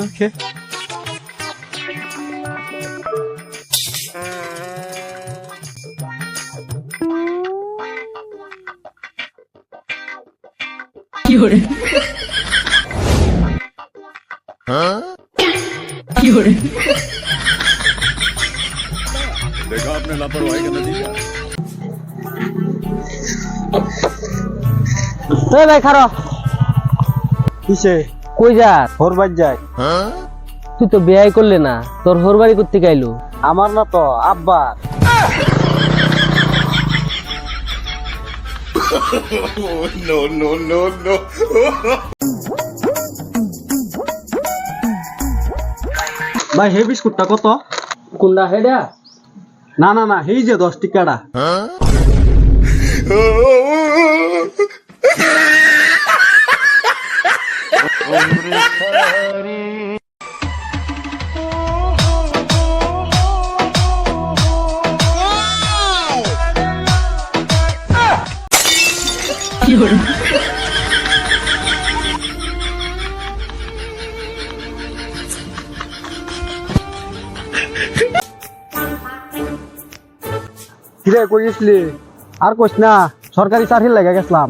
ওকে কি হরে কি হরে देखा आपने लापरवाही का नतीजा। এ ভাই খারো কিসে কই যা হরবাজ যায় তুই তো বিয়ে করলে না তোর হোর বাড়ি করতে গাইলো আমার না তো আব্বা No, no, no, no. ভাই হে বিস্কুটটা কত কোনটা হেডা না না না এই যে 10 টাকাটা কি হরে কিরে কই গেছলি আর কইস না সরকারি চাকরি লাগা গেছলাম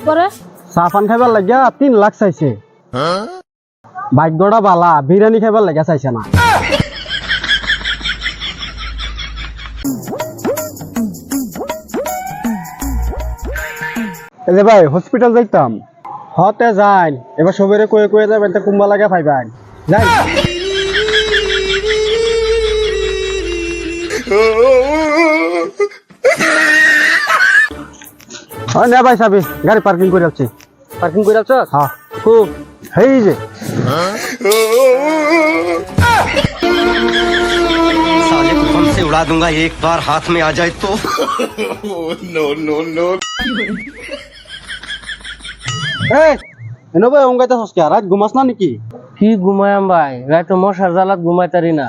পরে চা পান খাইবার লাগিয়া 3 লাখ চাইছে ভাগ্যটা বালা বিরিয়ানি খাইবার লাগা চাইছে না এই যে ভাই হসপিটাল যাইতাম হতে যাই এবার সবেরে কয়ে কয়ে যাবেন তা কুম্বা লাগা পাইবেন যাই হয় না ভাই সাবি গাড়ি পার্কিং করে যাচ্ছি পার্কিং করে আছ হ্যাঁ খুব হেই যে साले को बम से उड़ा दूंगा एक बार हाथ में आ जाए तो। No, no, no. এই এনো ভাই অঙ্গাইতে হসকে রাত ঘুমাস না নাকি কি ঘুমায়াম ভাই রাতে মশার জ্বালাত ঘুমাইতারি না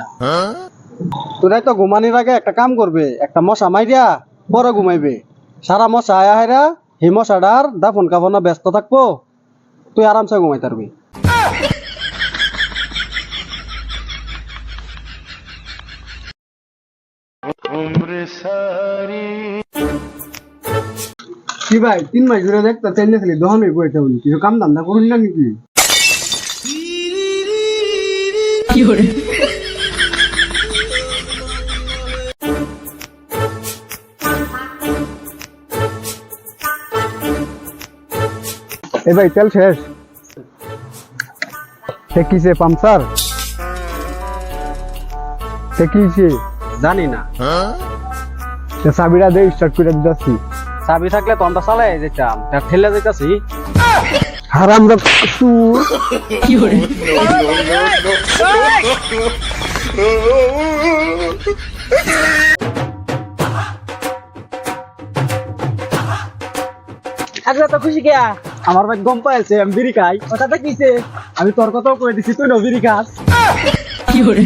তোরাই তো ঘুমানির আগে একটা কাম করবে একটা মশা মাইরিয়া পরে ঘুমাইবে সারা মশা আয়া হাইরা সেই মশাটার দাফন কাফনা ব্যস্ত থাকবো তুই আরামসে ঘুমাই পারবি কি ভাই 3 মাস ধরে দেখতে চাইলে খালি দহনই বইতে বলি কিছু কাম ধান্দা করুন না নাকি কি হরে এ ভাই তেল শেষ কিসে পাম্পসার কিসে জানি না চাবিটা দিয়ে স্টার্ট করে দিতেছি চাবি থাকলে তো আমরা চালাই যেতাম তার ঠেলে যেতেছি হারাম কি হরে আজকে তো খুশি কেয়া আমার ভাই গম পাইছে আমি বিড়ি খাই কথাটা কিছে আমি তোর কথাও কয়ে দিছি তুই না বিড়ি খাস কি হরে